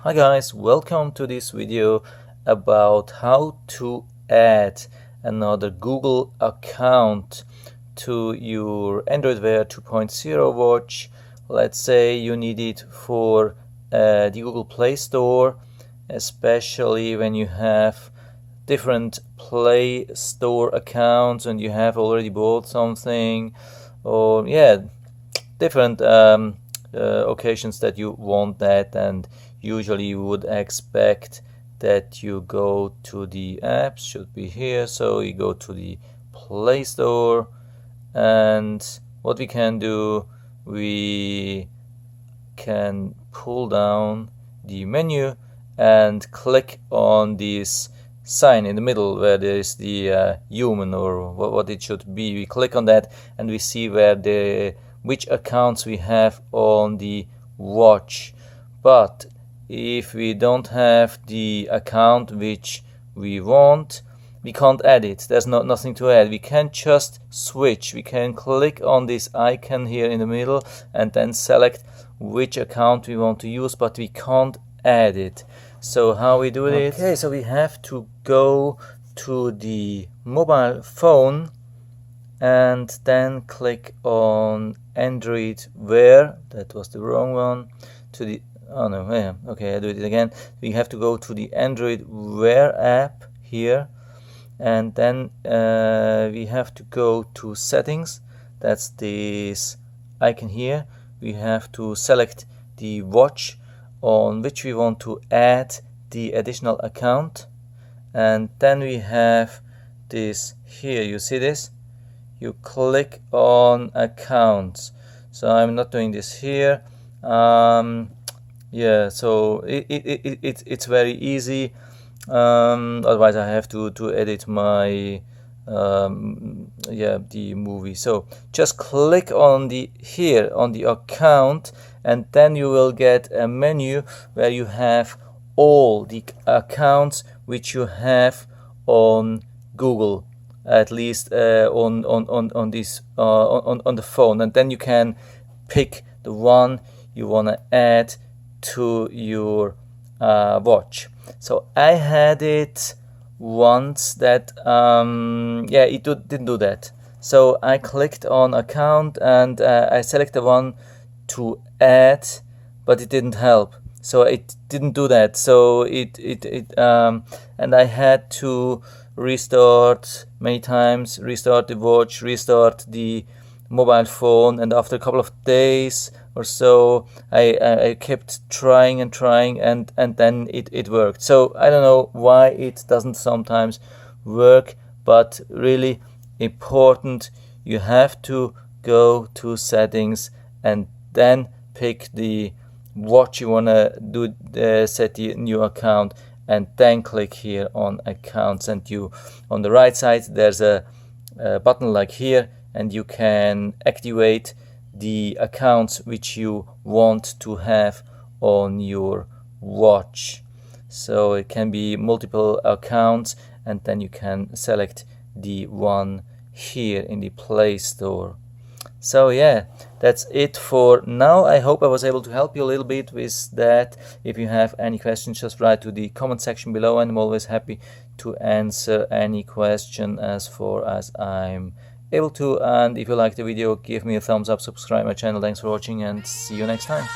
Hi guys, welcome to this video about how to add another Google account to your Android Wear 2.0 watch. Let's say you need it for the Google Play Store, especially when you have different Play Store accounts and you have already bought something, or different occasions that you want that, and usually you would expect that you go to the apps, should be here, so you go to the Play Store, and what we can do, we can pull down the menu and click on this sign in the middle where there is the human, or what it should be. We click on that and we see which accounts we have on the watch. But if we don't have the account which we want, we can't add it. There's nothing to add. We can just switch. We can click on this icon here in the middle and then select which account we want to use, but we can't add it. So how we do it? Okay, so we have to go to the mobile phone and then click on Android Wear. That was the wrong one. To the okay, I do it again. We have to go to the Android Wear app here, and then we have to go to settings. That's this icon here. We have to select the watch on which we want to add the additional account, and then we have this here. You see this? You click on accounts. So I'm not doing this here. Yeah, so it's very easy. Otherwise I have to edit my the movie. So just click on the here on the account, and then you will get a menu where you have all the accounts which you have on Google, at least on this on the phone, and then you can pick the one you want to add to your watch. So I had it once that it didn't do that. So I clicked on account and I selected one to add, but it didn't help. So it didn't do that. So and I had to restart many times, restart the watch, restart the mobile phone, and after a couple of days or so I kept trying and then it worked. So I don't know why it doesn't sometimes work, but really important, you have to go to settings and then pick the watch you want to do, set the new account, and then click here on accounts, and you on the right side there's a button like here, and you can activate the accounts which you want to have on your watch. So it can be multiple accounts, and then you can select the one here in the Play Store. So yeah, that's it for now. I hope I was able to help you a little bit with that. If you have any questions, just write to the comment section below, and I'm always happy to answer any question as far as I'm able to. And if you like the video, give me a thumbs up, subscribe my channel. Thanks for watching, and see you next time.